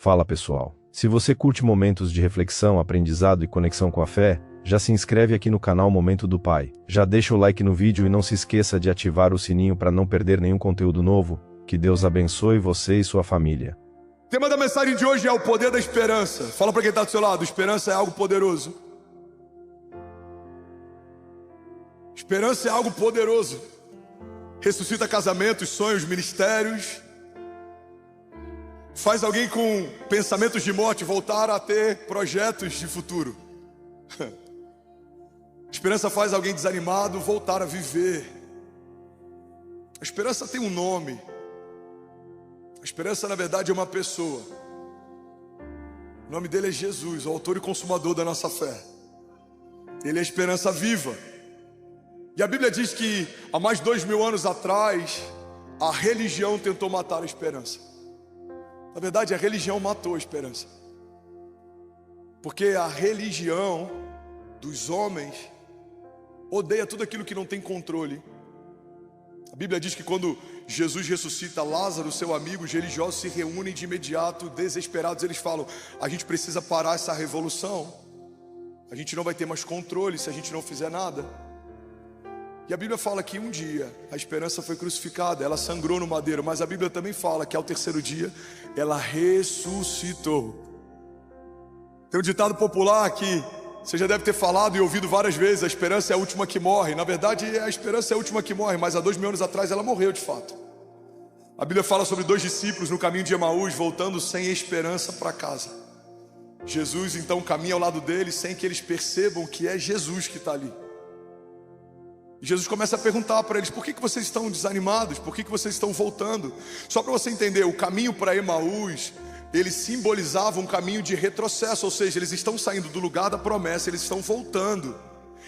Fala pessoal, se você curte momentos de reflexão, aprendizado e conexão com a fé, já se inscreve aqui no canal Momento do Pai, já deixa o like no vídeo e não se esqueça de ativar o sininho para não perder nenhum conteúdo novo. Que Deus abençoe você e sua família. O tema da mensagem de hoje é o poder da esperança. Fala para quem está do seu lado, esperança é algo poderoso. Esperança é algo poderoso. Ressuscita casamentos, sonhos, ministérios. Faz alguém com pensamentos de morte voltar a ter projetos de futuro. Esperança faz alguém desanimado voltar a viver. A esperança tem um nome. A esperança, na verdade, é uma pessoa. O nome dele é Jesus, o autor e consumador da nossa fé. Ele é a esperança viva. E a Bíblia diz que há mais de 2000 anos atrás, a religião tentou matar a esperança. Na verdade, a religião matou a esperança. Porque a religião dos homens odeia tudo aquilo que não tem controle. A Bíblia diz que quando Jesus ressuscita Lázaro, seu amigo, os religiosos se reúnem de imediato, desesperados. Eles falam: a gente precisa parar essa revolução. A gente não vai ter mais controle se a gente não fizer nada. E a Bíblia fala que um dia a esperança foi crucificada, ela sangrou no madeiro, mas a Bíblia também fala que ao terceiro dia ela ressuscitou. Tem um ditado popular que você já deve ter falado e ouvido várias vezes: a esperança é a última que morre. Na verdade, a esperança é a última que morre, mas há 2000 anos atrás ela morreu de fato. A Bíblia fala sobre 2 discípulos no caminho de Emaús, voltando sem esperança para casa. Jesus então caminha ao lado deles sem que eles percebam que é Jesus que está ali. E Jesus começa a perguntar para eles: por que vocês estão desanimados? Por que vocês estão voltando? Só para você entender, o caminho para Emaús, ele simbolizava um caminho de retrocesso. Ou seja, eles estão saindo do lugar da promessa, eles estão voltando.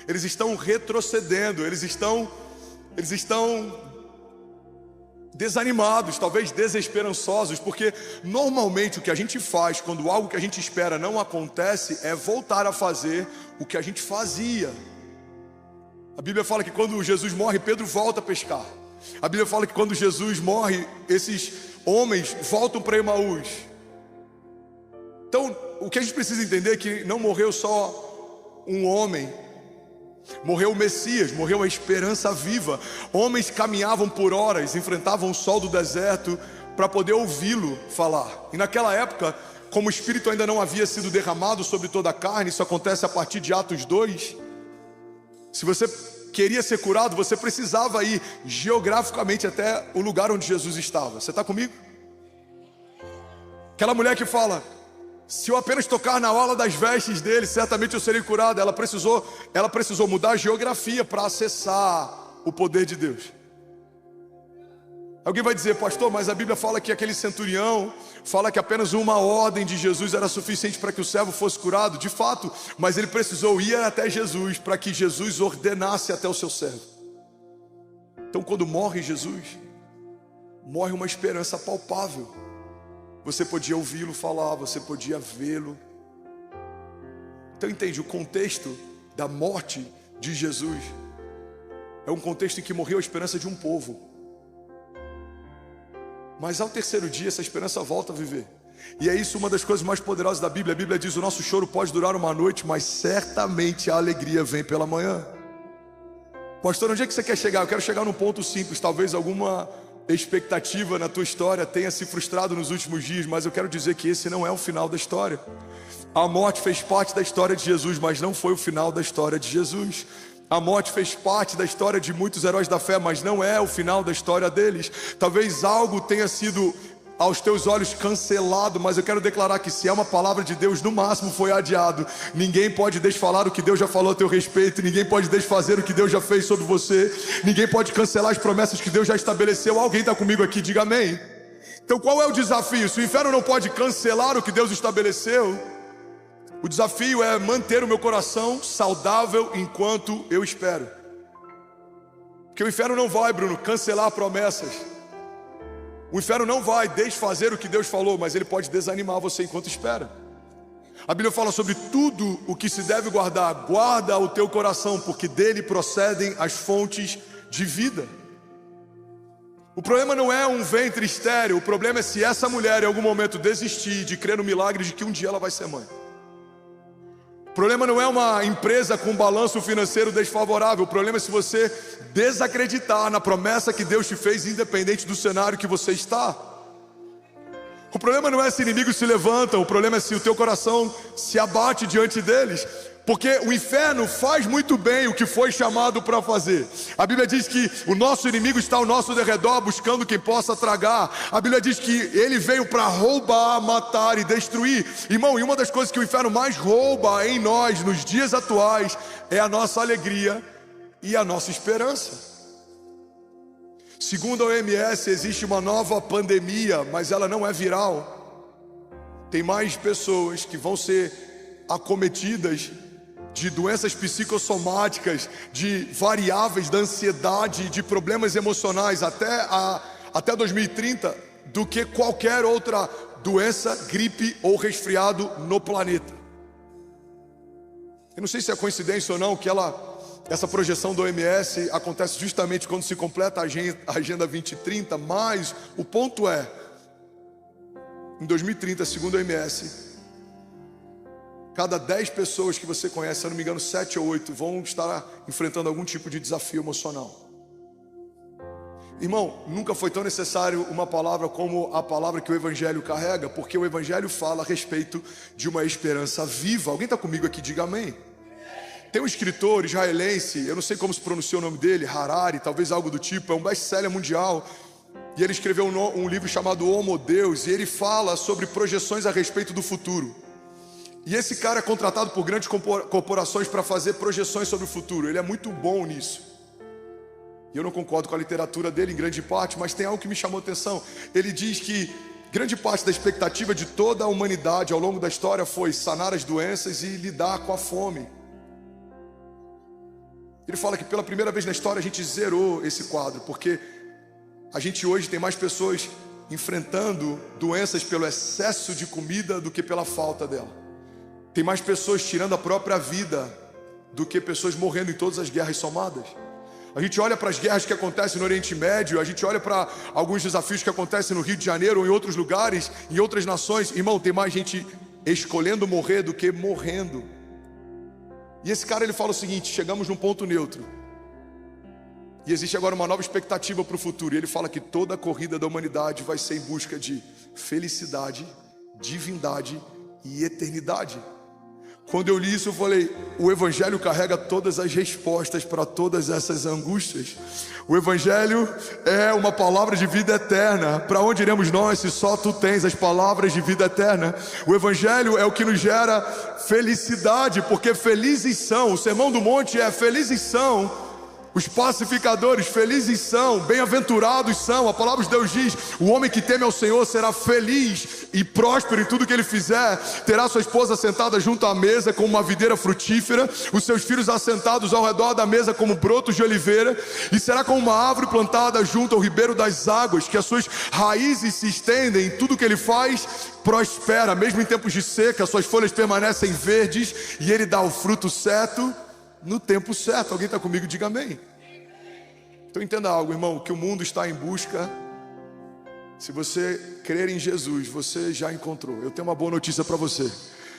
Eles estão retrocedendo, eles estão desanimados, talvez desesperançosos. Porque normalmente o que a gente faz quando algo que a gente espera não acontece é voltar a fazer o que a gente fazia. A Bíblia fala que quando Jesus morre, Pedro volta a pescar. A Bíblia fala que quando Jesus morre, esses homens voltam para Emaús. Então, o que a gente precisa entender é que não morreu só um homem, morreu o Messias, morreu a esperança viva. Homens caminhavam por horas, enfrentavam o sol do deserto para poder ouvi-lo falar. E naquela época, como o Espírito ainda não havia sido derramado sobre toda a carne, isso acontece a partir de Atos 2. Se você queria ser curado, você precisava ir geograficamente até o lugar onde Jesus estava. Você está comigo? Aquela mulher que fala: se eu apenas tocar na orla das vestes dele, certamente eu serei curado. Ela precisou mudar a geografia para acessar o poder de Deus. Alguém vai dizer: pastor, mas a Bíblia fala que aquele centurião fala que apenas uma ordem de Jesus era suficiente para que o servo fosse curado. De fato, mas ele precisou ir até Jesus para que Jesus ordenasse até o seu servo. Então, quando morre Jesus, morre uma esperança palpável. Você podia ouvi-lo falar, você podia vê-lo. Então entende, o contexto da morte de Jesus é um contexto em que morreu a esperança de um povo. Mas ao terceiro dia essa esperança volta a viver. E é isso uma das coisas mais poderosas da Bíblia. A Bíblia diz: o nosso choro pode durar uma noite, mas certamente a alegria vem pela manhã. Pastor, onde é que você quer chegar? Eu quero chegar num ponto simples. Talvez alguma expectativa na tua história tenha se frustrado nos últimos dias, mas eu quero dizer que esse não é o final da história. A morte fez parte da história de Jesus, mas não foi o final da história de Jesus. A morte fez parte da história de muitos heróis da fé, mas não é o final da história deles. Talvez algo tenha sido aos teus olhos cancelado, mas eu quero declarar que se é uma palavra de Deus, no máximo foi adiado. Ninguém pode desfalar o que Deus já falou a teu respeito. Ninguém pode desfazer o que Deus já fez sobre você. Ninguém pode cancelar as promessas que Deus já estabeleceu. Alguém está comigo aqui? Diga amém. Então qual é o desafio? Se o inferno não pode cancelar o que Deus estabeleceu, o desafio é manter o meu coração saudável enquanto eu espero. Porque o inferno não vai, Bruno, cancelar promessas. O inferno não vai desfazer o que Deus falou, mas ele pode desanimar você enquanto espera. A Bíblia fala sobre tudo o que se deve guardar. Guarda o teu coração, porque dele procedem as fontes de vida. O problema não é um ventre estéril, o problema é se essa mulher em algum momento desistir de crer no milagre de que um dia ela vai ser mãe. O problema não é uma empresa com balanço financeiro desfavorável, o problema é se você desacreditar na promessa que Deus te fez, independente do cenário que você está. O problema não é se inimigos se levantam, o problema é se o teu coração se abate diante deles. Porque o inferno faz muito bem o que foi chamado para fazer. A Bíblia diz que o nosso inimigo está ao nosso derredor buscando quem possa tragar. A Bíblia diz que ele veio para roubar, matar e destruir. Irmão, e uma das coisas que o inferno mais rouba em nós nos dias atuais é a nossa alegria e a nossa esperança. Segundo a OMS, existe uma nova pandemia, mas ela não é viral. Tem mais pessoas que vão ser acometidas de doenças psicossomáticas, de variáveis da ansiedade, de problemas emocionais até 2030, do que qualquer outra doença, gripe ou resfriado no planeta. Eu não sei se é coincidência ou não que essa projeção do OMS acontece justamente quando se completa a Agenda 2030, mas o ponto é, em 2030, segundo a OMS, cada 10 pessoas que você conhece, se eu não me engano 7 ou 8, vão estar enfrentando algum tipo de desafio emocional. Irmão, nunca foi tão necessário uma palavra como a palavra que o Evangelho carrega, porque o Evangelho fala a respeito de uma esperança viva. Alguém está comigo aqui? Diga amém. Tem um escritor israelense, eu não sei como se pronuncia o nome dele, Harari, talvez algo do tipo, é um best-seller mundial. E ele escreveu um livro chamado Homo Deus, e ele fala sobre projeções a respeito do futuro. E esse cara é contratado por grandes corporações para fazer projeções sobre o futuro. Ele é muito bom nisso. E eu não concordo com a literatura dele em grande parte, mas tem algo que me chamou a atenção. Ele diz que grande parte da expectativa de toda a humanidade ao longo da história foi sanar as doenças e lidar com a fome. Ele fala que pela primeira vez na história a gente zerou esse quadro, porque a gente hoje tem mais pessoas enfrentando doenças pelo excesso de comida do que pela falta dela. Tem mais pessoas tirando a própria vida do que pessoas morrendo em todas as guerras somadas. A gente olha para as guerras que acontecem no Oriente Médio, a gente olha para alguns desafios que acontecem no Rio de Janeiro ou em outros lugares, em outras nações. Irmão, tem mais gente escolhendo morrer do que morrendo. E esse cara ele fala o seguinte: chegamos num ponto neutro. E existe agora uma nova expectativa para o futuro. E ele fala que toda a corrida da humanidade vai ser em busca de felicidade, divindade e eternidade. Quando eu li isso, eu falei: o Evangelho carrega todas as respostas para todas essas angústias. O Evangelho é uma palavra de vida eterna. Para onde iremos nós se só tu tens as palavras de vida eterna? O Evangelho é o que nos gera felicidade, porque felizes são, o Sermão do Monte é felizes são os pacificadores, felizes são, bem-aventurados são. A palavra de Deus diz: o homem que teme ao Senhor será feliz e próspero em tudo que ele fizer. Terá sua esposa sentada junto à mesa como uma videira frutífera, os seus filhos assentados ao redor da mesa como brotos de oliveira, e será como uma árvore plantada junto ao ribeiro das águas, que as suas raízes se estendem, em tudo que ele faz prospera. Mesmo em tempos de seca, suas folhas permanecem verdes, e ele dá o fruto certo no tempo certo. Alguém está comigo? Diga amém. Então entenda algo, irmão, que o mundo está em busca. Se você crer em Jesus, você já encontrou. Eu tenho uma boa notícia para você: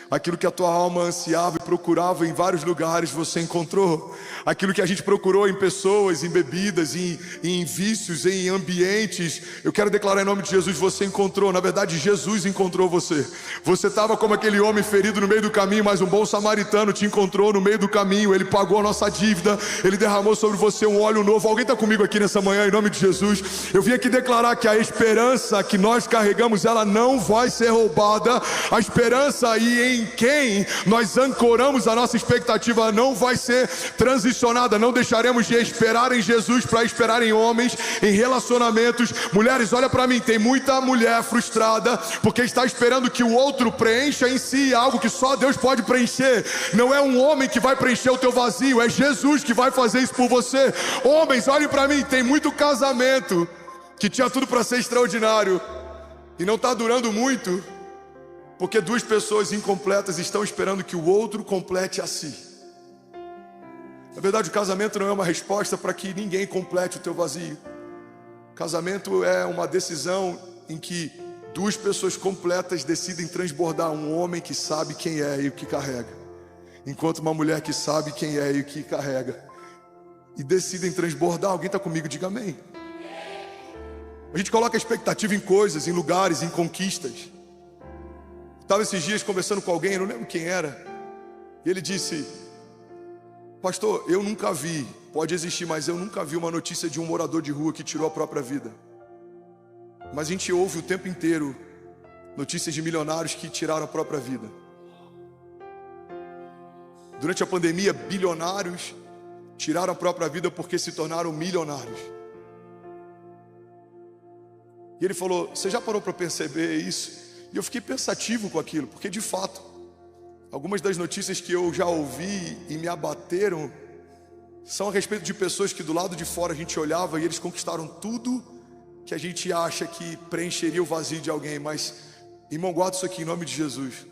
aquilo que a tua alma ansiava e procurava em vários lugares, você encontrou. Aquilo que a gente procurou em pessoas, em bebidas, em vícios, em ambientes, eu quero declarar em nome de Jesus: você encontrou. Na verdade, Jesus encontrou você. Você estava como aquele homem ferido no meio do caminho, mas um bom samaritano te encontrou no meio do caminho. Ele pagou a nossa dívida, ele derramou sobre você um óleo novo. Alguém está comigo aqui nessa manhã, em nome de Jesus? Eu vim aqui declarar que a esperança que nós carregamos, ela não vai ser roubada. A esperança e em quem nós ancoramos a nossa expectativa não vai ser transicionada. Não deixaremos de esperar em Jesus para esperar em homens, em relacionamentos. Mulheres, olha para mim, tem muita mulher frustrada porque está esperando que o outro preencha em si algo que só Deus pode preencher. Não é um homem que vai preencher o teu vazio, é Jesus que vai fazer isso por você. Homens, olhem para mim, tem muito casamento que tinha tudo para ser extraordinário e não está durando muito, porque duas pessoas incompletas estão esperando que o outro complete a si. Na verdade, o casamento não é uma resposta para que ninguém complete o teu vazio. Casamento é uma decisão em que duas pessoas completas decidem transbordar um homem que sabe quem é e o que carrega, enquanto uma mulher que sabe quem é e o que carrega, e decidem transbordar. Alguém está comigo? Diga amém. A gente coloca expectativa em coisas, em lugares, em conquistas. Estava esses dias conversando com alguém, eu não lembro quem era, e ele disse: pastor, eu nunca vi, pode existir, mas eu nunca vi uma notícia de um morador de rua que tirou a própria vida. Mas a gente ouve o tempo inteiro notícias de milionários que tiraram a própria vida. Durante a pandemia, bilionários tiraram a própria vida porque se tornaram milionários. E ele falou: você já parou para perceber isso? E eu fiquei pensativo com aquilo, porque de fato, algumas das notícias que eu já ouvi e me abateram são a respeito de pessoas que do lado de fora a gente olhava e eles conquistaram tudo que a gente acha que preencheria o vazio de alguém. Mas, irmão, guarda isso aqui em nome de Jesus.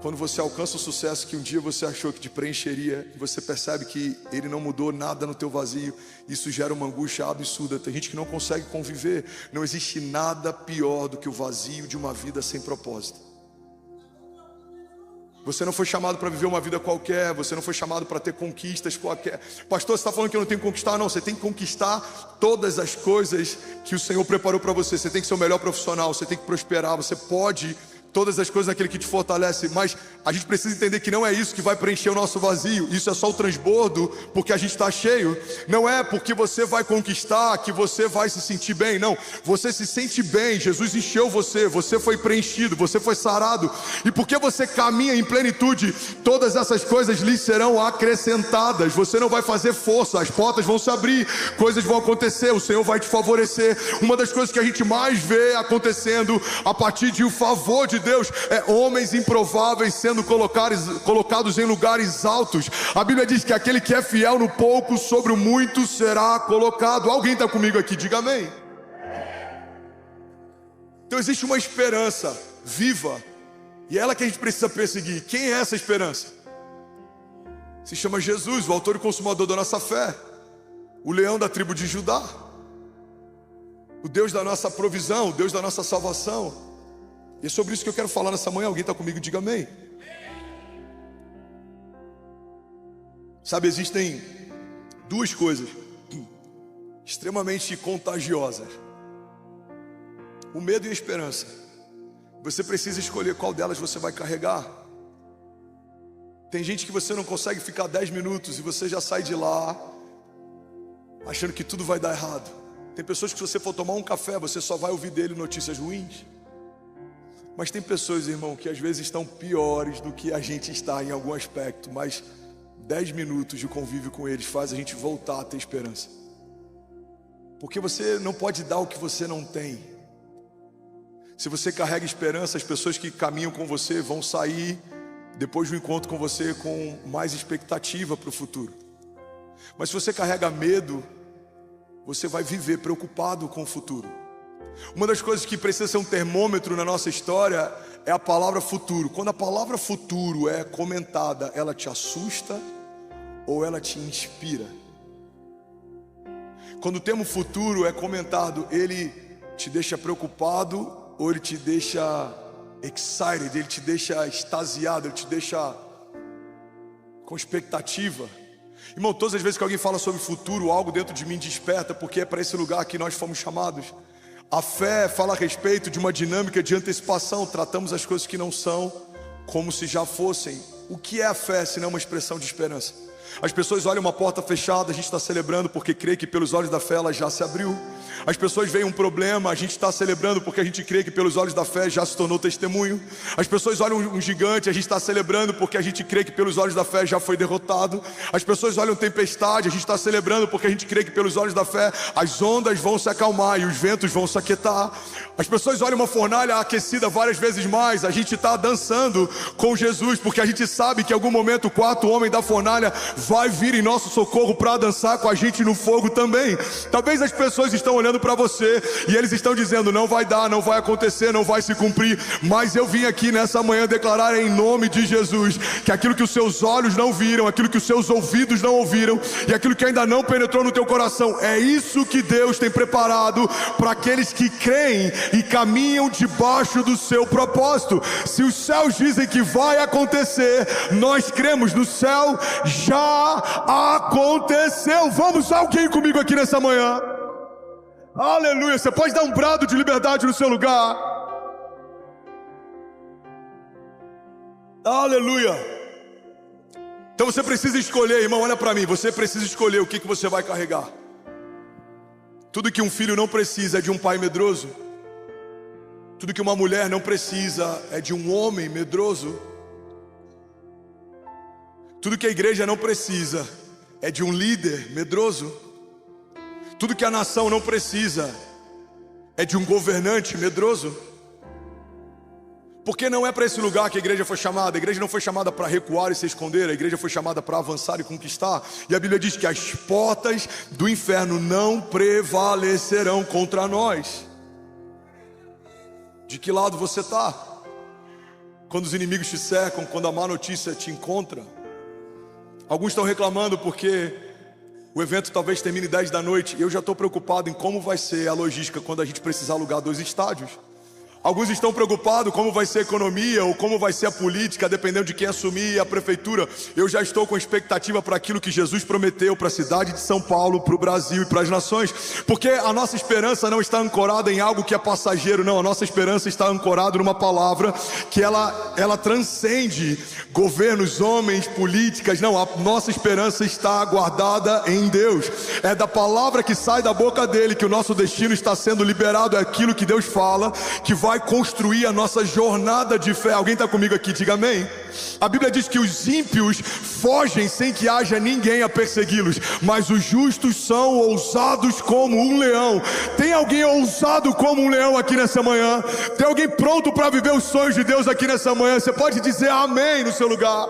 Quando você alcança o sucesso que um dia você achou que te preencheria, e você percebe que ele não mudou nada no teu vazio, isso gera uma angústia absurda. Tem gente que não consegue conviver. Não existe nada pior do que o vazio de uma vida sem propósito. Você não foi chamado para viver uma vida qualquer. Você não foi chamado para ter conquistas qualquer. Pastor, você está falando que eu não tenho que conquistar? Não, você tem que conquistar todas as coisas que o Senhor preparou para você. Você tem que ser o melhor profissional, você tem que prosperar. Você pode todas as coisas naquele que te fortalece. Mas a gente precisa entender que não é isso que vai preencher o nosso vazio. Isso é só o transbordo porque a gente está cheio. Não é porque você vai conquistar que você vai se sentir bem. Não, você se sente bem. Jesus encheu você, você foi preenchido, você foi sarado. E porque você caminha em plenitude, todas essas coisas lhe serão acrescentadas. Você não vai fazer força, as portas vão se abrir, coisas vão acontecer, o Senhor vai te favorecer. Uma das coisas que a gente mais vê acontecendo a partir de o favor de Deus é homens improváveis sendo colocados em lugares altos. A Bíblia diz que aquele que é fiel no pouco, sobre o muito será colocado. Alguém está comigo aqui? Diga amém. Então existe uma esperança viva, e é ela que a gente precisa perseguir. Quem é essa esperança? Se chama Jesus, o autor e consumador da nossa fé, o leão da tribo de Judá, o Deus da nossa provisão, o Deus da nossa salvação. E é sobre isso que eu quero falar nessa manhã. Alguém está comigo? Diga amém. Sabe, existem duas coisas extremamente contagiosas: o medo e a esperança. Você precisa escolher qual delas você vai carregar. Tem gente que você não consegue ficar 10 minutos e você já sai de lá achando que tudo vai dar errado. Tem pessoas que, se você for tomar um café, você só vai ouvir dele notícias ruins. Mas tem pessoas, irmão, que às vezes estão piores do que a gente está em algum aspecto, mas 10 minutos de convívio com eles faz a gente voltar a ter esperança. Porque você não pode dar o que você não tem. Se você carrega esperança, as pessoas que caminham com você vão sair depois do encontro com você com mais expectativa para o futuro. Mas se você carrega medo, você vai viver preocupado com o futuro. Uma das coisas que precisa ser um termômetro na nossa história é a palavra futuro. Quando a palavra futuro é comentada, ela te assusta ou ela te inspira? Quando o termo futuro é comentado, ele te deixa preocupado ou ele te deixa excited, ele te deixa extasiado, ele te deixa com expectativa? Irmão, todas as vezes que alguém fala sobre futuro, algo dentro de mim desperta, porque é para esse lugar que nós fomos chamados. A fé fala a respeito de uma dinâmica de antecipação. Tratamos as coisas que não são como se já fossem. O que é a fé se não uma expressão de esperança? As pessoas olham uma porta fechada, a gente está celebrando porque crê que pelos olhos da fé ela já se abriu. As pessoas veem um problema, a gente está celebrando porque a gente crê que pelos olhos da fé já se tornou testemunho. As pessoas olham um gigante, a gente está celebrando porque a gente crê que pelos olhos da fé já foi derrotado. As pessoas olham tempestade, a gente está celebrando porque a gente crê que pelos olhos da fé as ondas vão se acalmar e os ventos vão se aquietar. As pessoas olham uma fornalha aquecida várias vezes mais, a gente está dançando com Jesus porque a gente sabe que em algum momento o quarto homem da fornalha vai vir em nosso socorro para dançar com a gente no fogo também. Talvez as pessoas estão olhando para você e eles estão dizendo: não vai dar, não vai acontecer, não vai se cumprir. Mas eu vim aqui nessa manhã declarar em nome de Jesus que aquilo que os seus olhos não viram, aquilo que os seus ouvidos não ouviram e aquilo que ainda não penetrou no teu coração, é isso que Deus tem preparado para aqueles que creem e caminham debaixo do seu propósito. Se os céus dizem que vai acontecer, nós cremos, no céu já aconteceu. Vamos, alguém comigo aqui nessa manhã? Aleluia. Você pode dar um brado de liberdade no seu lugar? Aleluia. Então você precisa escolher, irmão, olha para mim. Você precisa escolher o que você vai carregar. Tudo que um filho não precisa é de um pai medroso. Tudo que uma mulher não precisa é de um homem medroso. Tudo que a igreja não precisa é de um líder medroso. Tudo que a nação não precisa é de um governante medroso. Porque não é para esse lugar que a igreja foi chamada. A igreja não foi chamada para recuar e se esconder. A igreja foi chamada para avançar e conquistar. E a Bíblia diz que as portas do inferno não prevalecerão contra nós. De que lado você está? Quando os inimigos te cercam, quando a má notícia te encontra. Alguns estão reclamando porque o evento talvez termine 10 da noite. Eu já estou preocupado em como vai ser a logística quando a gente precisar alugar 2 estádios. Alguns estão preocupados como vai ser a economia ou como vai ser a política, dependendo de quem assumir a prefeitura. Eu já estou com expectativa para aquilo que Jesus prometeu para a cidade de São Paulo, para o Brasil e para as nações. Porque a nossa esperança não está ancorada em algo que é passageiro, não. A nossa esperança está ancorada numa palavra que ela transcende governos, homens, políticas. Não, a nossa esperança está guardada em Deus. É da palavra que sai da boca dele que o nosso destino está sendo liberado. É aquilo que Deus fala que vai construir a nossa jornada de fé. Alguém está comigo aqui? Diga amém. A Bíblia diz que os ímpios fogem sem que haja ninguém a persegui-los, mas os justos são ousados como um leão. Tem alguém ousado como um leão aqui nessa manhã? Tem alguém pronto para viver os sonhos de Deus aqui nessa manhã? Você pode dizer amém no seu lugar.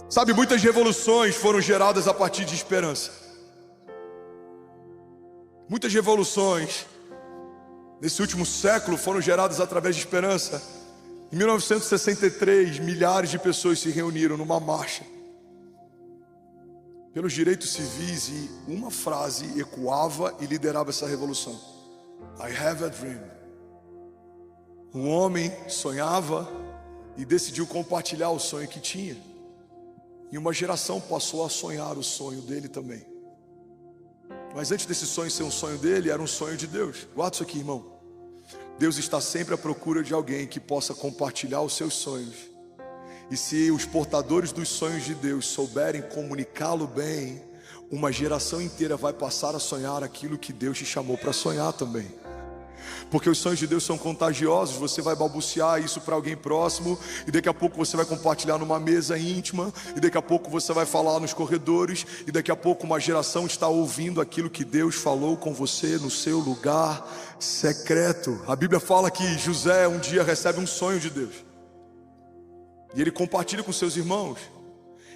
Sabe, muitas revoluções foram geradas a partir de esperança. Muitas revoluções nesse último século foram geradas através de esperança. Em 1963, milhares de pessoas se reuniram numa marcha pelos direitos civis e uma frase ecoava e liderava essa revolução: I have a dream. Um homem sonhava e decidiu compartilhar o sonho que tinha. E uma geração passou a sonhar o sonho dele também. Mas antes desse sonho ser um sonho dele, era um sonho de Deus. Guarda isso aqui, irmão. Deus está sempre à procura de alguém que possa compartilhar os seus sonhos. E se os portadores dos sonhos de Deus souberem comunicá-lo bem, uma geração inteira vai passar a sonhar aquilo que Deus te chamou para sonhar também. Porque os sonhos de Deus são contagiosos. Você vai balbuciar isso para alguém próximo, e daqui a pouco você vai compartilhar numa mesa íntima, e daqui a pouco você vai falar nos corredores, e daqui a pouco uma geração está ouvindo aquilo que Deus falou com você no seu lugar secreto. A Bíblia fala que José um dia recebe um sonho de Deus, e ele compartilha com seus irmãos.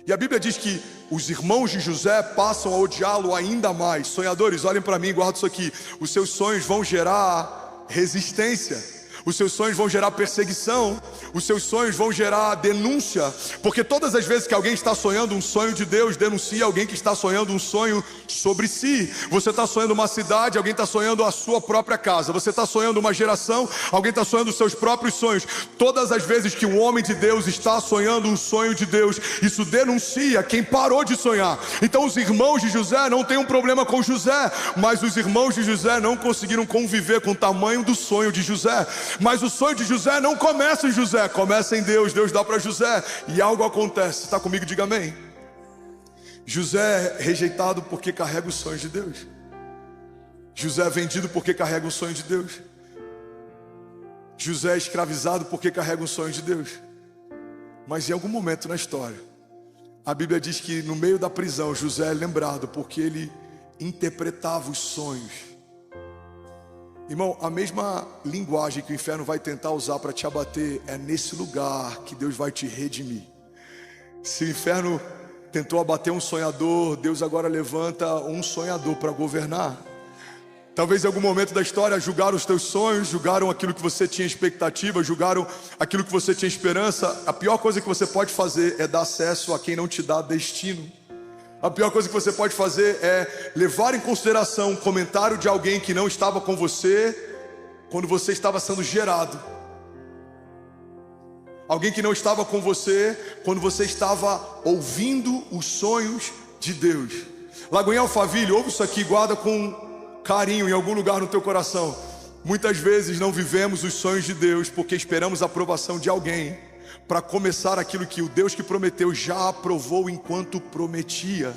E a Bíblia diz que os irmãos de José passam a odiá-lo ainda mais. Sonhadores, olhem para mim, guarda isso aqui. Os seus sonhos vão gerar resistência. Os seus sonhos vão gerar perseguição. Os seus sonhos vão gerar denúncia. Porque todas as vezes que alguém está sonhando um sonho de Deus, denuncia alguém que está sonhando um sonho sobre si. Você está sonhando uma cidade, alguém está sonhando a sua própria casa. Você está sonhando uma geração, alguém está sonhando os seus próprios sonhos. Todas as vezes que um homem de Deus está sonhando um sonho de Deus, isso denuncia quem parou de sonhar. Então os irmãos de José não têm um problema com José, mas os irmãos de José não conseguiram conviver com o tamanho do sonho de José. Mas o sonho de José não começa em José, começa em Deus. Deus dá para José e algo acontece. Está comigo? Diga amém. José é rejeitado porque carrega os sonhos de Deus. José é vendido porque carrega um sonho de Deus. José é escravizado porque carrega um sonho de Deus. Mas em algum momento na história, a Bíblia diz que no meio da prisão José é lembrado porque ele interpretava os sonhos. Irmão, a mesma linguagem que o inferno vai tentar usar para te abater, é nesse lugar que Deus vai te redimir. Se o inferno tentou abater um sonhador, Deus agora levanta um sonhador para governar. Talvez em algum momento da história julgaram os teus sonhos, julgaram aquilo que você tinha expectativa, julgaram aquilo que você tinha esperança. A pior coisa que você pode fazer é dar acesso a quem não te dá destino. A pior coisa que você pode fazer é levar em consideração um comentário de alguém que não estava com você quando você estava sendo gerado. Alguém que não estava com você quando você estava ouvindo os sonhos de Deus. Lagoinha Alphaville, ouve isso aqui, guarda com carinho em algum lugar no teu coração. Muitas vezes não vivemos os sonhos de Deus porque esperamos a aprovação de alguém para começar aquilo que o Deus que prometeu já aprovou enquanto prometia.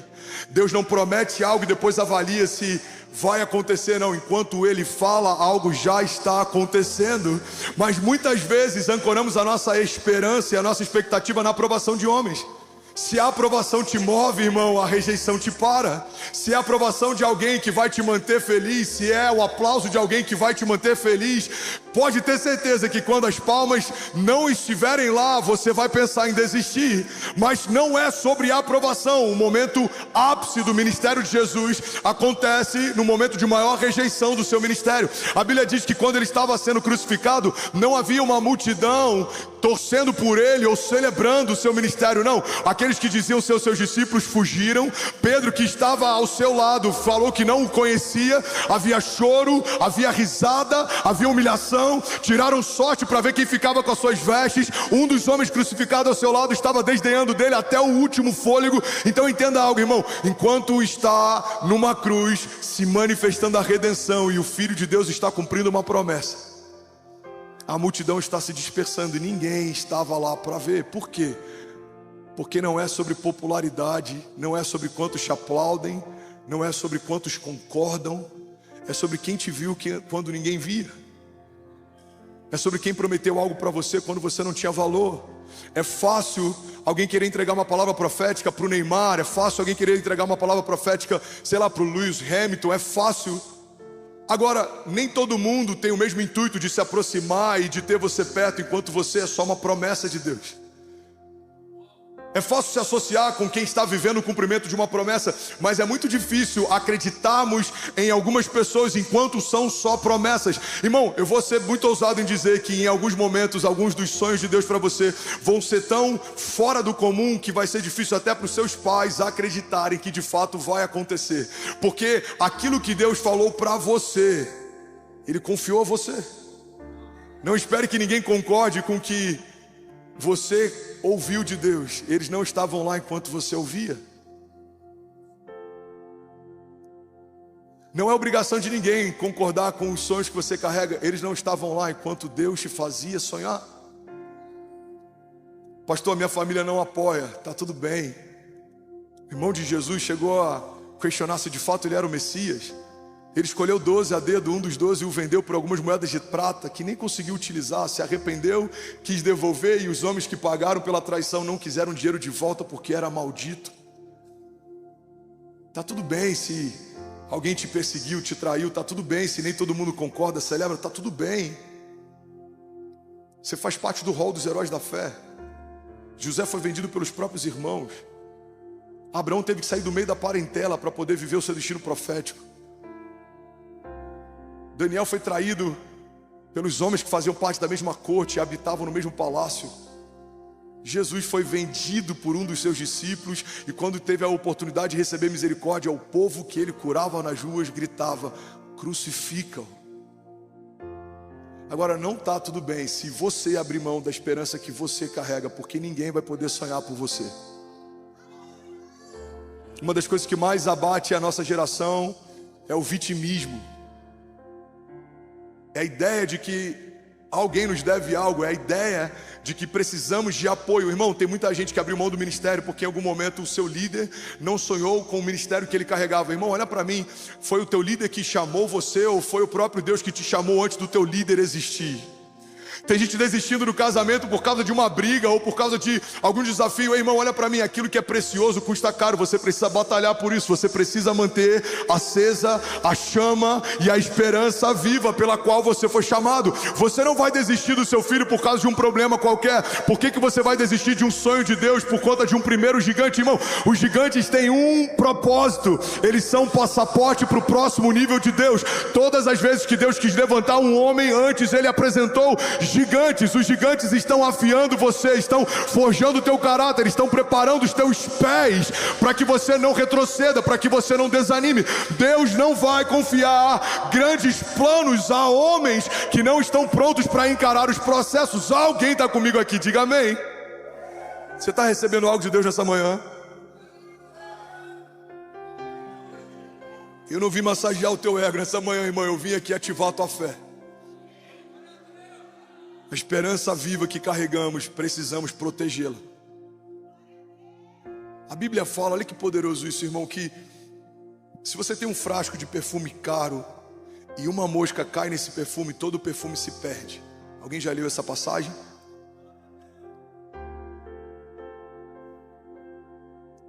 Deus não promete algo e depois avalia se vai acontecer, não. Enquanto Ele fala, algo já está acontecendo. Mas muitas vezes ancoramos a nossa esperança e a nossa expectativa na aprovação de homens. Se a aprovação te move, irmão, a rejeição te para. Se é a aprovação de alguém que vai te manter feliz, se é o aplauso de alguém que vai te manter feliz, pode ter certeza que quando as palmas não estiverem lá, você vai pensar em desistir. Mas não é sobre a aprovação. O momento ápice do ministério de Jesus acontece no momento de maior rejeição do seu ministério. A Bíblia diz que quando ele estava sendo crucificado, não havia uma multidão torcendo por ele ou celebrando o seu ministério, não. Aqueles que diziam ser os seus discípulos fugiram. Pedro, que estava ao seu lado, falou que não o conhecia. Havia choro, havia risada, havia humilhação. Tiraram sorte para ver quem ficava com as suas vestes. Um dos homens crucificados ao seu lado estava desdenhando dele até o último fôlego. Então entenda algo, irmão. Enquanto está numa cruz se manifestando a redenção e o Filho de Deus está cumprindo uma promessa, a multidão está se dispersando e ninguém estava lá para ver. Por quê? Porque não é sobre popularidade, não é sobre quantos te aplaudem, não é sobre quantos concordam, é sobre quem te viu quando ninguém via. É sobre quem prometeu algo para você quando você não tinha valor. É fácil alguém querer entregar uma palavra profética para o Neymar, é fácil alguém querer entregar uma palavra profética, sei lá, para o Lewis Hamilton, é fácil. Agora, nem todo mundo tem o mesmo intuito de se aproximar e de ter você perto enquanto você é só uma promessa de Deus. É fácil se associar com quem está vivendo o cumprimento de uma promessa, mas é muito difícil acreditarmos em algumas pessoas enquanto são só promessas. Irmão, eu vou ser muito ousado em dizer que em alguns momentos, alguns dos sonhos de Deus para você vão ser tão fora do comum que vai ser difícil até para os seus pais acreditarem que de fato vai acontecer. Porque aquilo que Deus falou para você, Ele confiou a você. Não espere que ninguém concorde com o que você ouviu de Deus. Eles não estavam lá enquanto você ouvia. Não é obrigação de ninguém concordar com os sonhos que você carrega. Eles não estavam lá enquanto Deus te fazia sonhar. Pastor, minha família não apoia. Tá tudo bem. O irmão de Jesus chegou a questionar se de fato ele era o Messias. Ele escolheu 12 a dedo, um dos 12 o vendeu por algumas moedas de prata que nem conseguiu utilizar, se arrependeu, quis devolver, e os homens que pagaram pela traição não quiseram o dinheiro de volta porque era maldito. Tá tudo bem se alguém te perseguiu, te traiu, tá tudo bem se nem todo mundo concorda, celebra, tá tudo bem. Você faz parte do rol dos heróis da fé. José foi vendido pelos próprios irmãos. Abraão teve que sair do meio da parentela para poder viver o seu destino profético. Daniel foi traído pelos homens que faziam parte da mesma corte e habitavam no mesmo palácio. Jesus foi vendido por um dos seus discípulos e quando teve a oportunidade de receber misericórdia, o povo que ele curava nas ruas gritava: crucifica-o. Agora, não está tudo bem se você abrir mão da esperança que você carrega, porque ninguém vai poder sonhar por você. Uma das coisas que mais abate a nossa geração é o vitimismo. É a ideia de que alguém nos deve algo, é a ideia de que precisamos de apoio. Irmão, tem muita gente que abriu mão do ministério porque em algum momento o seu líder não sonhou com o ministério que ele carregava. Irmão, olha para mim, foi o teu líder que chamou você ou foi o próprio Deus que te chamou antes do teu líder existir? Tem gente desistindo do casamento por causa de uma briga ou por causa de algum desafio. Ei, irmão, olha para mim, aquilo que é precioso custa caro. Você precisa batalhar por isso. Você precisa manter acesa a chama e a esperança viva pela qual você foi chamado. Você não vai desistir do seu filho por causa de um problema qualquer. Por que você vai desistir de um sonho de Deus por conta de um primeiro gigante, irmão? Os gigantes têm um propósito. Eles são passaporte para o próximo nível de Deus. Todas as vezes que Deus quis levantar um homem, antes Ele apresentou gigantes. Os gigantes estão afiando você, estão forjando o teu caráter, estão preparando os teus pés para que você não retroceda, para que você não desanime. Deus não vai confiar grandes planos a homens que não estão prontos para encarar os processos. Alguém está comigo aqui? Diga amém. Você está recebendo algo de Deus nessa manhã? Eu não vim massagear o teu ego nessa manhã, irmão. Eu vim aqui ativar a tua fé. A esperança viva que carregamos, precisamos protegê-la. A Bíblia fala, olha que poderoso isso, irmão, que se você tem um frasco de perfume caro e uma mosca cai nesse perfume, todo o perfume se perde. Alguém já leu essa passagem?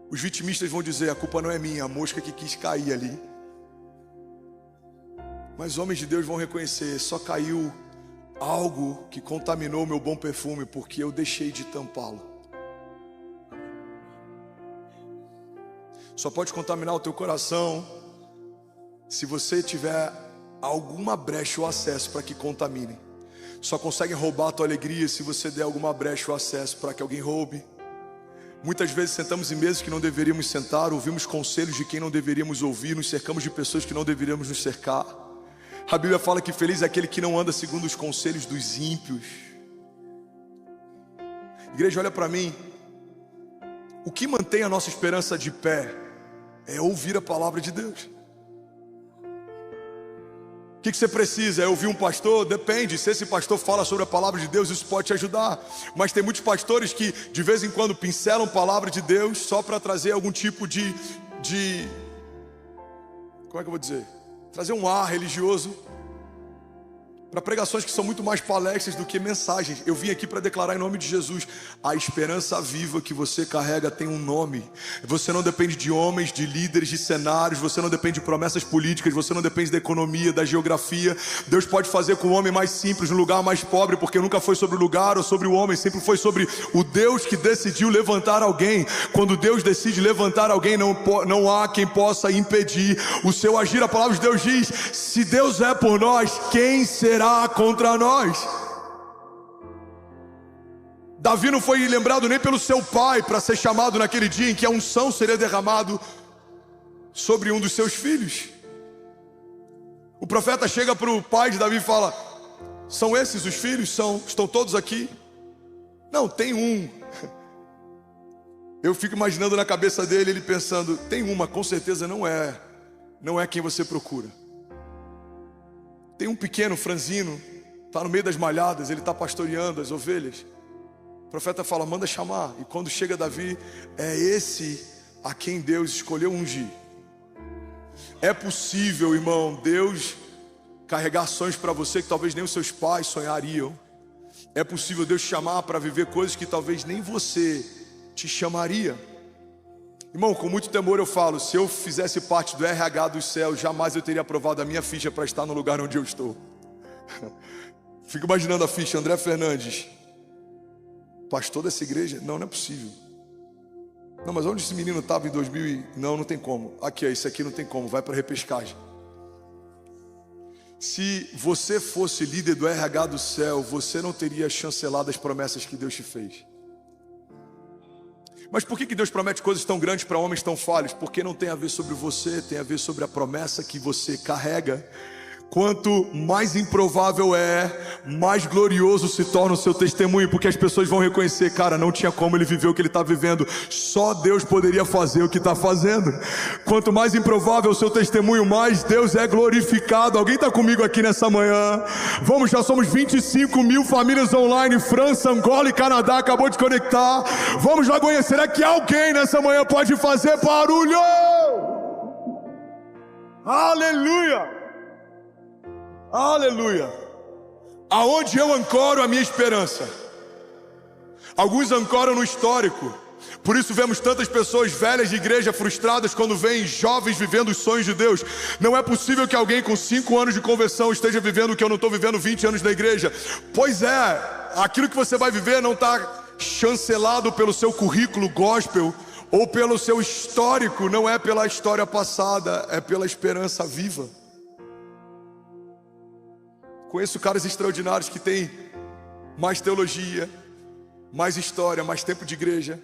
Os vitimistas vão dizer, a culpa não é minha, a mosca que quis cair ali. Mas homens de Deus vão reconhecer, só caiu algo que contaminou o meu bom perfume, porque eu deixei de tampá-lo. Só pode contaminar o teu coração se você tiver alguma brecha ou acesso para que contamine. Só consegue roubar a tua alegria se você der alguma brecha ou acesso para que alguém roube. Muitas vezes sentamos em mesas que não deveríamos sentar, ouvimos conselhos de quem não deveríamos ouvir, nos cercamos de pessoas que não deveríamos nos cercar. A Bíblia fala que feliz é aquele que não anda segundo os conselhos dos ímpios. Igreja, olha para mim. O que mantém a nossa esperança de pé é ouvir a palavra de Deus. O que você precisa? É ouvir um pastor? Depende. Se esse pastor fala sobre a palavra de Deus, isso pode te ajudar. Mas tem muitos pastores que de vez em quando pincelam a palavra de Deus só para trazer algum tipo de... Como é que eu vou dizer? Trazer um ar religioso para pregações que são muito mais palestras do que mensagens. Eu vim aqui para declarar em nome de Jesus: a esperança viva que você carrega tem um nome. Você não depende de homens, de líderes, de cenários. Você não depende de promessas políticas. Você não depende da economia, da geografia. Deus pode fazer com o homem mais simples, no lugar mais pobre, porque nunca foi sobre o lugar ou sobre o homem, sempre foi sobre o Deus que decidiu levantar alguém. Quando Deus decide levantar alguém, não há quem possa impedir o seu agir. A palavra de Deus diz: se Deus é por nós, quem será contra nós? Davi não foi lembrado nem pelo seu pai para ser chamado naquele dia em que a unção seria derramado sobre um dos seus filhos. O profeta chega para o pai de Davi e fala: são esses os filhos? Estão todos aqui? Não, tem um. Eu fico imaginando na cabeça dele, ele pensando: tem uma, com certeza não é quem você procura. Tem um pequeno franzino, está no meio das malhadas, ele está pastoreando as ovelhas. O profeta fala: manda chamar. E quando chega Davi, é esse a quem Deus escolheu ungir. É possível, irmão, Deus carregar sonhos para você que talvez nem os seus pais sonhariam. É possível Deus te chamar para viver coisas que talvez nem você te chamaria. Irmão, com muito temor eu falo: se eu fizesse parte do RH dos céus, jamais eu teria aprovado a minha ficha para estar no lugar onde eu estou. Fico imaginando a ficha: André Fernandes, pastor dessa igreja? Não é possível. Não, mas onde esse menino estava em 2000? Não tem como. Aqui, isso aqui não tem como, vai para repescagem. Se você fosse líder do RH do céu, você não teria chancelado as promessas que Deus te fez. Mas por que Deus promete coisas tão grandes para homens tão falhos? Porque não tem a ver sobre você, tem a ver sobre a promessa que você carrega. Quanto mais improvável é, mais glorioso se torna o seu testemunho, porque as pessoas vão reconhecer: cara, não tinha como ele viver o que ele está vivendo, só Deus poderia fazer o que está fazendo. Quanto mais improvável o seu testemunho, mais Deus é glorificado. Alguém está comigo aqui nessa manhã? Vamos, já somos 25 mil famílias online, França, Angola e Canadá acabou de conectar. Vamos lá conhecer. Será que alguém nessa manhã pode fazer barulho? Aleluia! Aleluia! Aonde eu ancoro a minha esperança? Alguns ancoram no histórico. Por isso vemos tantas pessoas velhas de igreja frustradas quando veem jovens vivendo os sonhos de Deus. Não é possível que alguém com 5 anos de conversão esteja vivendo o que eu não estou vivendo 20 anos na igreja. Pois é, aquilo que você vai viver não está chancelado pelo seu currículo gospel ou pelo seu histórico, não é pela história passada, é pela esperança viva. Conheço caras extraordinários que têm mais teologia, mais história, mais tempo de igreja,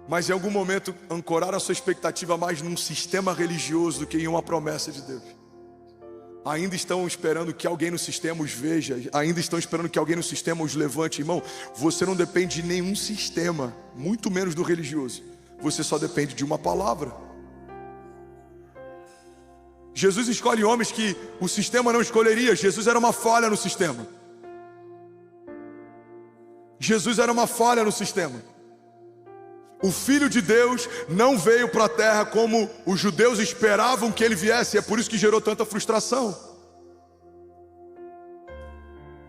mas em algum momento ancoraram a sua expectativa mais num sistema religioso do que em uma promessa de Deus. Ainda estão esperando que alguém no sistema os veja, ainda estão esperando que alguém no sistema os levante. Irmão, você não depende de nenhum sistema, muito menos do religioso. Você só depende de uma palavra. Jesus escolhe homens que o sistema não escolheria. Jesus era uma falha no sistema. Jesus era uma falha no sistema. O Filho de Deus não veio para a terra como os judeus esperavam que ele viesse. É por isso que gerou tanta frustração.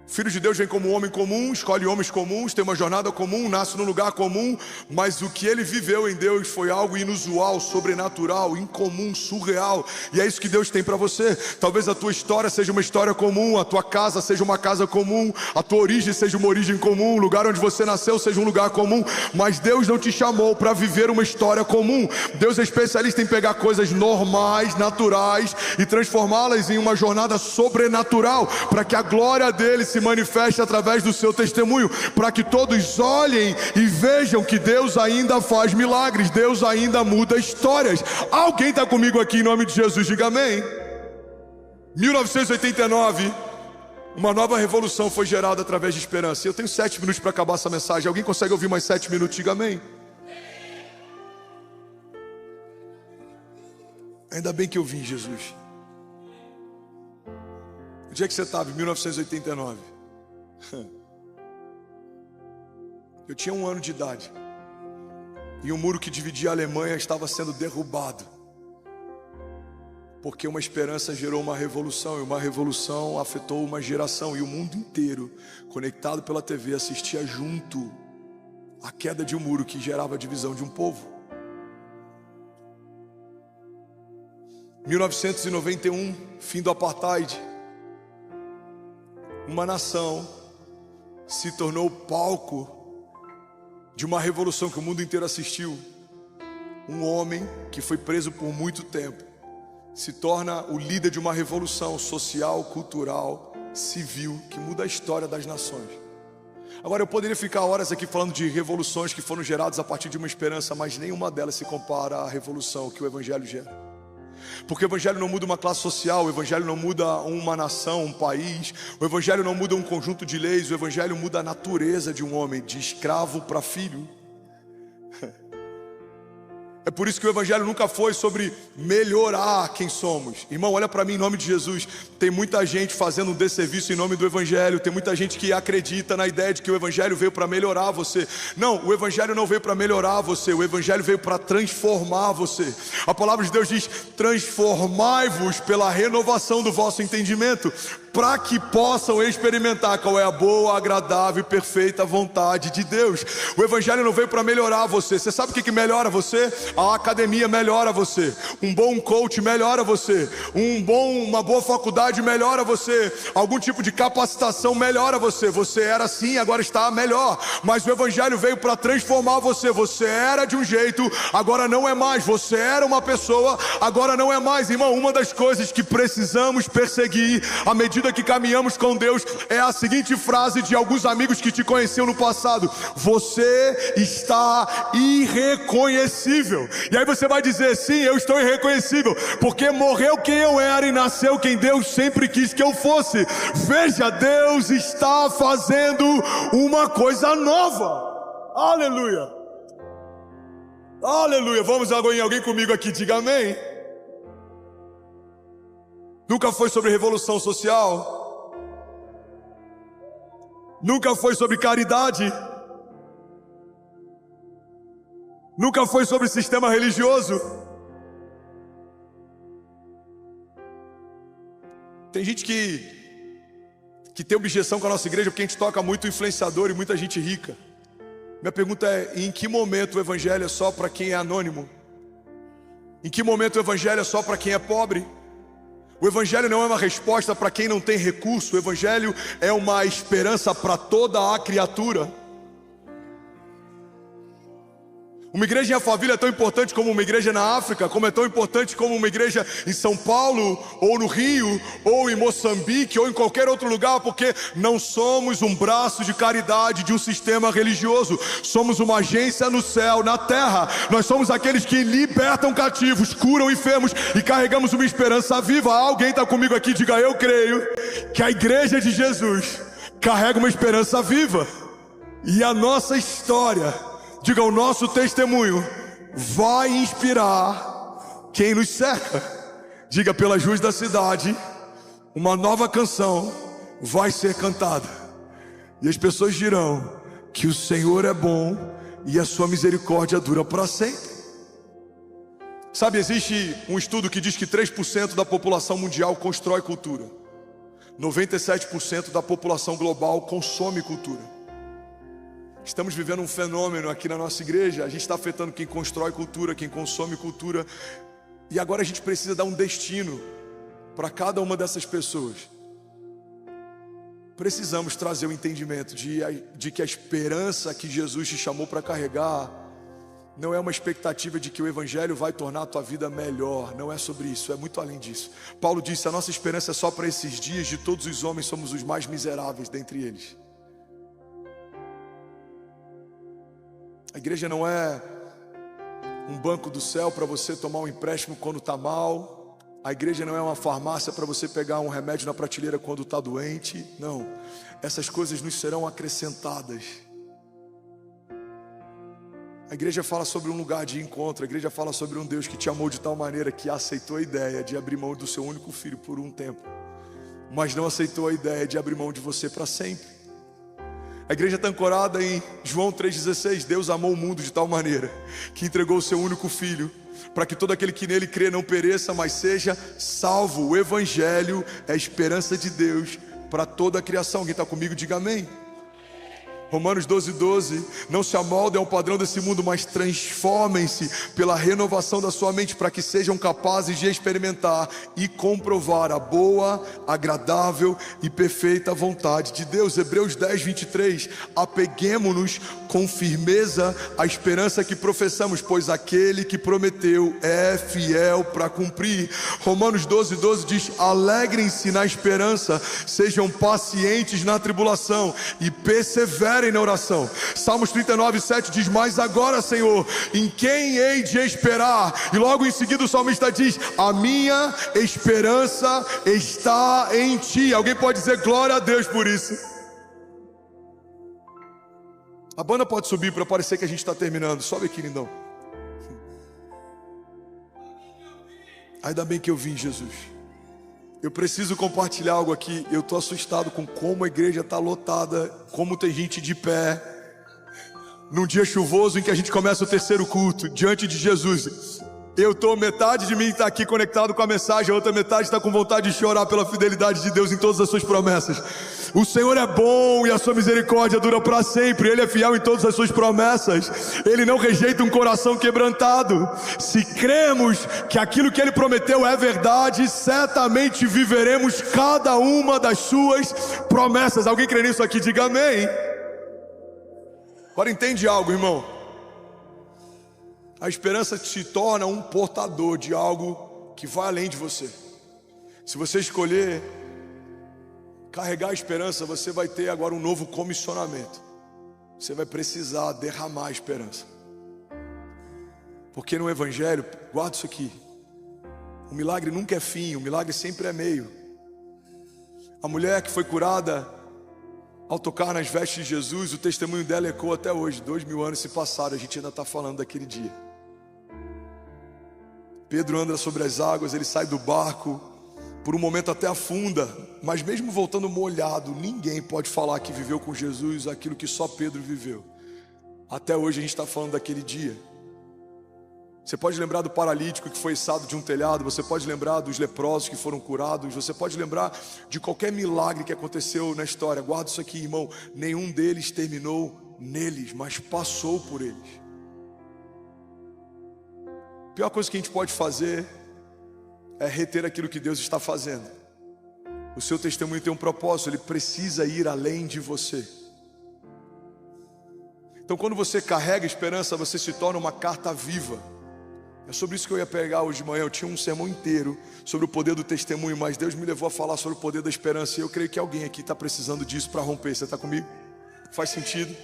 O Filho de Deus vem como um homem comum, escolhe homens comuns, tem uma jornada comum, nasce num lugar comum, mas o que ele viveu em Deus foi algo inusual, sobrenatural, incomum, surreal. E é isso que Deus tem para você. Talvez a tua história seja uma história comum, a tua casa seja uma casa comum, a tua origem seja uma origem comum, o lugar onde você nasceu seja um lugar comum, mas Deus não te chamou para viver uma história comum. Deus é especialista em pegar coisas normais, naturais e transformá-las em uma jornada sobrenatural, para que a glória dele se manifeste através do seu testemunho, para que todos olhem e vejam que Deus ainda faz milagres, Deus ainda muda histórias. Alguém está comigo aqui em nome de Jesus? Diga amém. 1989, uma nova revolução foi gerada através de esperança. Eu tenho 7 minutos para acabar essa mensagem. Alguém consegue ouvir mais 7 minutos? Diga amém. Ainda bem que eu vim, Jesus. Onde é que você estava em 1989? Eu tinha 1 ano de idade e o muro que dividia a Alemanha estava sendo derrubado, porque uma esperança gerou uma revolução, e uma revolução afetou uma geração, e o mundo inteiro, conectado pela TV, assistia junto à queda de um muro que gerava a divisão de um povo. 1991, fim do apartheid. Uma nação se tornou palco de uma revolução que o mundo inteiro assistiu. Um homem que foi preso por muito tempo se torna o líder de uma revolução social, cultural, civil, que muda a história das nações. Agora, eu poderia ficar horas aqui falando de revoluções que foram geradas a partir de uma esperança, mas nenhuma delas se compara à revolução que o Evangelho gera. Porque o Evangelho não muda uma classe social, o Evangelho não muda uma nação, um país, o Evangelho não muda um conjunto de leis, o Evangelho muda a natureza de um homem, de escravo para filho. É por isso que o Evangelho nunca foi sobre melhorar quem somos. Irmão, olha para mim em nome de Jesus. Tem muita gente fazendo um desserviço em nome do Evangelho. Tem muita gente que acredita na ideia de que o Evangelho veio para melhorar você. Não, o Evangelho não veio para melhorar você. O Evangelho veio para transformar você. A palavra de Deus diz: transformai-vos pela renovação do vosso entendimento, para que possam experimentar qual é a boa, agradável e perfeita vontade de Deus. O Evangelho não veio para melhorar você. Você sabe o que melhora você? A academia melhora você. Um bom coach melhora você. Uma boa faculdade melhora você. Algum tipo de capacitação melhora você. Você era assim, agora está melhor. Mas o Evangelho veio para transformar você. Você era de um jeito, agora não é mais. Você era uma pessoa, agora não é mais. Irmão, uma das coisas que precisamos perseguir à medida que caminhamos com Deus é a seguinte frase de alguns amigos que te conheciam no passado: você está irreconhecível. E aí você vai dizer: sim, eu estou irreconhecível, porque morreu quem eu era e nasceu quem Deus sempre quis que eu fosse. Veja, Deus está fazendo uma coisa nova. Aleluia. Aleluia. Vamos agora em alguém comigo aqui, diga amém. Nunca foi sobre revolução social. Nunca foi sobre caridade. Nunca foi sobre sistema religioso. Tem gente que que tem objeção com a nossa igreja porque a gente toca muito influenciador e muita gente rica. Minha pergunta é: em que momento o evangelho é só para quem é anônimo? Em que momento o evangelho é só para quem é pobre? O evangelho não é uma resposta para quem não tem recurso. O evangelho é uma esperança para toda a criatura. Uma igreja em Alphaville é tão importante como uma igreja na África, como é tão importante como uma igreja em São Paulo, ou no Rio, ou em Moçambique, ou em qualquer outro lugar, porque não somos um braço de caridade de um sistema religioso. Somos uma agência no céu, na terra. Nós somos aqueles que libertam cativos, curam enfermos e carregamos uma esperança viva. Alguém está comigo aqui? Diga: eu creio que a igreja de Jesus carrega uma esperança viva. E a nossa história, diga, o nosso testemunho vai inspirar quem nos cerca. Diga: pelas ruas da cidade, uma nova canção vai ser cantada. E as pessoas dirão que o Senhor é bom e a sua misericórdia dura para sempre. Sabe, existe um estudo que diz que 3% da população mundial constrói cultura. 97% da população global consome cultura. Estamos vivendo um fenômeno aqui na nossa igreja. A gente está afetando quem constrói cultura, quem consome cultura. E agora a gente precisa dar um destino para cada uma dessas pessoas. Precisamos trazer o entendimento de que a esperança que Jesus te chamou para carregar não é uma expectativa de que o evangelho vai tornar a tua vida melhor. Não é sobre isso, é muito além disso. Paulo disse: a nossa esperança é só para esses dias. De todos os homens somos os mais miseráveis dentre eles. A igreja não é um banco do céu para você tomar um empréstimo quando está mal. A igreja não é uma farmácia para você pegar um remédio na prateleira quando está doente. Não, essas coisas nos serão acrescentadas. A igreja fala sobre um lugar de encontro. A igreja fala sobre um Deus que te amou de tal maneira que aceitou a ideia de abrir mão do seu único filho por um tempo, mas não aceitou a ideia de abrir mão de você para sempre. A igreja está ancorada em João 3,16. Deus amou o mundo de tal maneira que entregou o seu único filho, para que todo aquele que nele crê não pereça, mas seja salvo. O evangelho é a esperança de Deus para toda a criação. Alguém está comigo? Diga amém. Romanos 12:12, não se amoldem ao padrão desse mundo, mas transformem-se pela renovação da sua mente, para que sejam capazes de experimentar e comprovar a boa, agradável e perfeita vontade de Deus. Hebreus 10:23, apeguemo-nos com firmeza à esperança que professamos, pois aquele que prometeu é fiel para cumprir. Romanos 12:12 diz: alegrem-se na esperança, sejam pacientes na tribulação e perseverem na oração. Salmos 39:7 diz: mas agora, Senhor, em quem hei de esperar? E logo em seguida o salmista diz: a minha esperança está em ti. Alguém pode dizer glória a Deus por isso? A banda pode subir para parecer que a gente está terminando. Sobe aqui, lindão. Ainda bem que eu vim, Jesus. Eu preciso compartilhar algo aqui. Eu estou assustado com como a igreja está lotada, como tem gente de pé num dia chuvoso em que a gente começa o terceiro culto diante de Jesus. Metade de mim está aqui conectado com a mensagem, a outra metade está com vontade de chorar pela fidelidade de Deus em todas as suas promessas. O Senhor é bom e a sua misericórdia dura para sempre. Ele é fiel em todas as suas promessas. Ele não rejeita um coração quebrantado. Se cremos que aquilo que Ele prometeu é verdade, certamente viveremos cada uma das suas promessas. Alguém crê nisso aqui? Diga amém. Agora entende algo, irmão. A esperança te torna um portador de algo que vai além de você. Se você escolher carregar a esperança, você vai ter agora um novo comissionamento. Você vai precisar derramar a esperança. Porque no evangelho, guarda isso aqui, o milagre nunca é fim, o milagre sempre é meio. A mulher que foi curada ao tocar nas vestes de Jesus, o testemunho dela ecoa até hoje. 2000 anos se passaram, a gente ainda está falando daquele dia. Pedro anda sobre as águas, ele sai do barco, por um momento até afunda, mas mesmo voltando molhado, ninguém pode falar que viveu com Jesus aquilo que só Pedro viveu. Até hoje a gente está falando daquele dia. Você pode lembrar do paralítico que foi içado de um telhado, você pode lembrar dos leprosos que foram curados, você pode lembrar de qualquer milagre que aconteceu na história. Guarda isso aqui, irmão, nenhum deles terminou neles, mas passou por eles. A pior coisa que a gente pode fazer é reter aquilo que Deus está fazendo. O seu testemunho tem um propósito, ele precisa ir além de você. Então quando você carrega esperança, você se torna uma carta viva. É sobre isso que eu ia pregar hoje de manhã. Eu tinha um sermão inteiro sobre o poder do testemunho, mas Deus me levou a falar sobre o poder da esperança. E eu creio que alguém aqui está precisando disso para romper. Você está comigo? Faz sentido?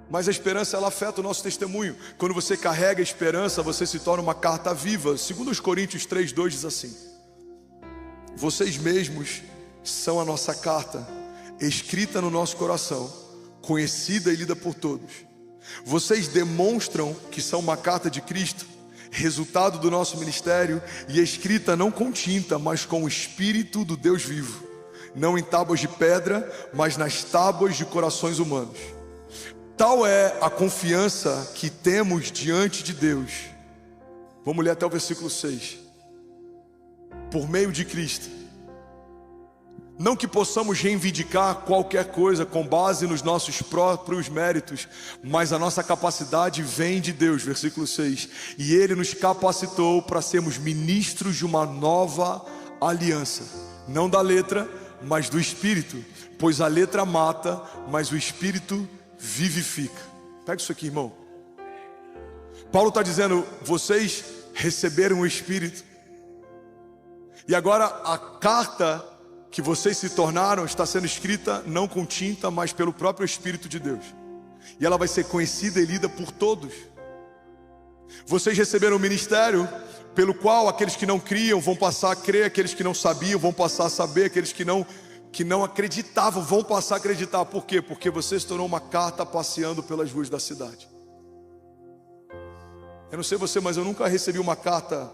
Mas a esperança, ela afeta o nosso testemunho. Quando você carrega a esperança, você se torna uma carta viva. 2 Coríntios 3:2 diz assim: vocês mesmos são a nossa carta, escrita no nosso coração, conhecida e lida por todos. Vocês demonstram que são uma carta de Cristo, resultado do nosso ministério, e escrita não com tinta, mas com o Espírito do Deus vivo, não em tábuas de pedra, mas nas tábuas de corações humanos. Tal é a confiança que temos diante de Deus. Vamos ler até o versículo 6. Por meio de Cristo, não que possamos reivindicar qualquer coisa com base nos nossos próprios méritos, mas a nossa capacidade vem de Deus, versículo 6. E Ele nos capacitou para sermos ministros de uma nova aliança, não da letra, mas do Espírito, pois a letra mata, mas o Espírito vivifica. Pega isso aqui, irmão. Paulo está dizendo, vocês receberam o Espírito, e agora a carta que vocês se tornaram está sendo escrita não com tinta, mas pelo próprio Espírito de Deus. E ela vai ser conhecida e lida por todos. Vocês receberam o ministério pelo qual aqueles que não criam vão passar a crer, aqueles que não sabiam vão passar a saber, aqueles que não acreditavam vão passar a acreditar. Por quê? Porque você se tornou uma carta passeando pelas ruas da cidade. Eu não sei você, mas eu nunca recebi uma carta,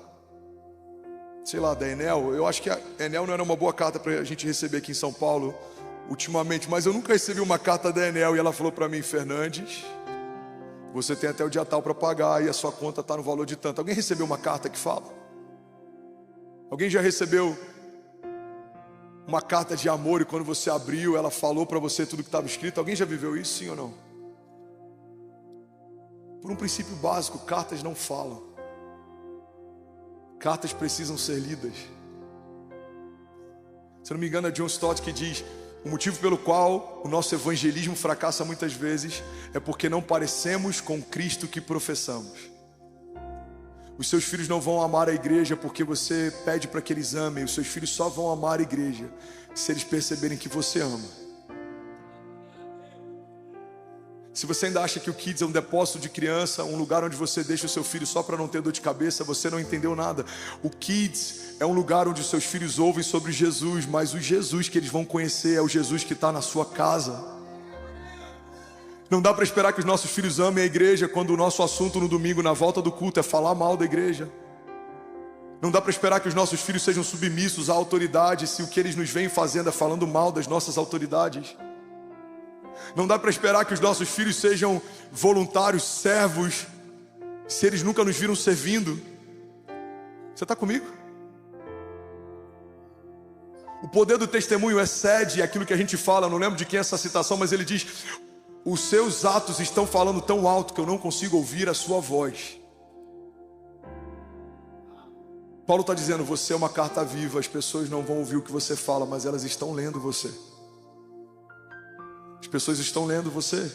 sei lá, da Enel. Eu acho que a Enel não era uma boa carta para a gente receber aqui em São Paulo ultimamente, mas eu nunca recebi uma carta da Enel e ela falou para mim: Fernandes, você tem até o dia tal para pagar e a sua conta está no valor de tanto. Alguém recebeu uma carta que fala? Alguém já recebeu uma carta de amor e quando você abriu ela falou para você tudo que estava escrito? Alguém já viveu isso, sim ou não? Por um princípio básico, cartas não falam. Cartas precisam ser lidas. Se eu não me engano, é John Stott que diz: o motivo pelo qual o nosso evangelismo fracassa muitas vezes é porque não parecemos com Cristo que professamos. Os seus filhos não vão amar a igreja porque você pede para que eles amem. Os seus filhos só vão amar a igreja se eles perceberem que você ama. Se você ainda acha que o Kids é um depósito de criança, um lugar onde você deixa o seu filho só para não ter dor de cabeça, você não entendeu nada. O Kids é um lugar onde os seus filhos ouvem sobre Jesus, mas o Jesus que eles vão conhecer é o Jesus que está na sua casa. Não dá para esperar que os nossos filhos amem a igreja quando o nosso assunto no domingo, na volta do culto, é falar mal da igreja. Não dá para esperar que os nossos filhos sejam submissos à autoridade se o que eles nos vêm fazendo é falando mal das nossas autoridades. Não dá para esperar que os nossos filhos sejam voluntários, servos, se eles nunca nos viram servindo. Você está comigo? O poder do testemunho excede aquilo que a gente fala. Eu não lembro de quem é essa citação, mas ele diz: os seus atos estão falando tão alto que eu não consigo ouvir a sua voz. Paulo está dizendo: você é uma carta viva. As pessoas não vão ouvir o que você fala, mas elas estão lendo você. As pessoas estão lendo você.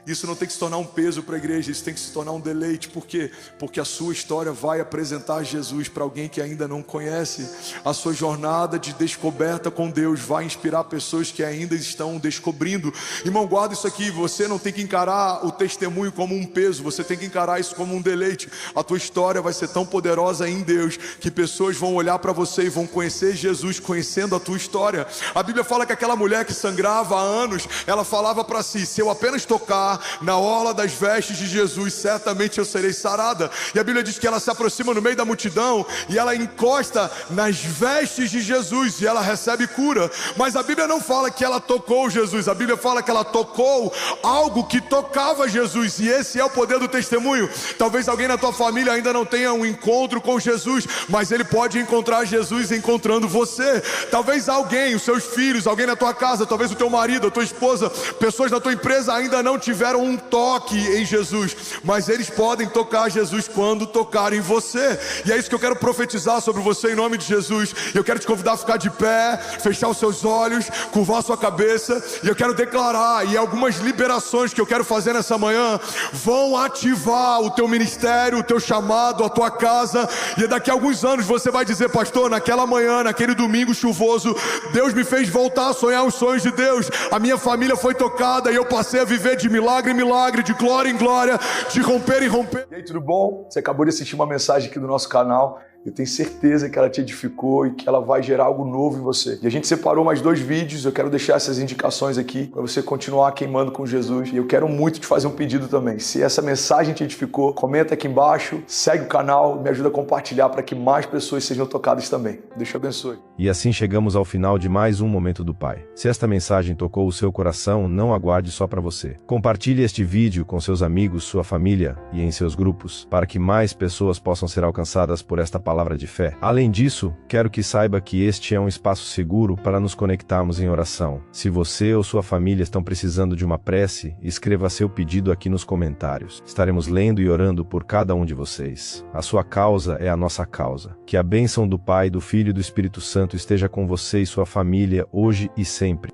Isso não tem que se tornar um peso para a igreja, isso tem que se tornar um deleite. Por quê? Porque a sua história vai apresentar Jesus para alguém que ainda não conhece. A sua jornada de descoberta com Deus vai inspirar pessoas que ainda estão descobrindo. Irmão, guarda isso aqui. Você não tem que encarar o testemunho como um peso, você tem que encarar isso como um deleite. A tua história vai ser tão poderosa em Deus que pessoas vão olhar para você e vão conhecer Jesus conhecendo a tua história. A Bíblia fala que aquela mulher que sangrava há anos, ela falava para si: se eu apenas tocar tocar na orla das vestes de Jesus, certamente eu serei sarada. E a Bíblia diz que ela se aproxima no meio da multidão e ela encosta nas vestes de Jesus e ela recebe cura. Mas a Bíblia não fala que ela tocou Jesus, a Bíblia fala que ela tocou algo que tocava Jesus, e esse é o poder do testemunho. Talvez alguém na tua família ainda não tenha um encontro com Jesus, mas ele pode encontrar Jesus encontrando você. Talvez alguém, os seus filhos, alguém na tua casa, talvez o teu marido, a tua esposa, pessoas na tua empresa ainda não tiveram um toque em Jesus, mas eles podem tocar Jesus quando tocarem você. E é isso que eu quero profetizar sobre você em nome de Jesus. Eu quero te convidar a ficar de pé, fechar os seus olhos, curvar a sua cabeça, e eu quero declarar, e algumas liberações que eu quero fazer nessa manhã vão ativar o teu ministério, o teu chamado, a tua casa. E daqui a alguns anos você vai dizer: pastor, naquela manhã, naquele domingo chuvoso, Deus me fez voltar a sonhar os sonhos de Deus, a minha família foi tocada e eu passei a viver de milagre em milagre, de glória em glória, de romper em romper. E aí, tudo bom? Você acabou de assistir uma mensagem aqui do nosso canal. Eu tenho certeza que ela te edificou e que ela vai gerar algo novo em você. E a gente separou mais 2 vídeos, eu quero deixar essas indicações aqui para você continuar queimando com Jesus. E eu quero muito te fazer um pedido também. Se essa mensagem te edificou, comenta aqui embaixo, segue o canal, me ajuda a compartilhar para que mais pessoas sejam tocadas também. Deus te abençoe. E assim chegamos ao final de mais um Momento do Pai. Se esta mensagem tocou o seu coração, não aguarde só para você. Compartilhe este vídeo com seus amigos, sua família e em seus grupos, para que mais pessoas possam ser alcançadas por esta palavra de fé. Além disso, quero que saiba que este é um espaço seguro para nos conectarmos em oração. Se você ou sua família estão precisando de uma prece, escreva seu pedido aqui nos comentários. Estaremos lendo e orando por cada um de vocês. A sua causa é a nossa causa. Que a bênção do Pai, do Filho e do Espírito Santo esteja com você e sua família hoje e sempre.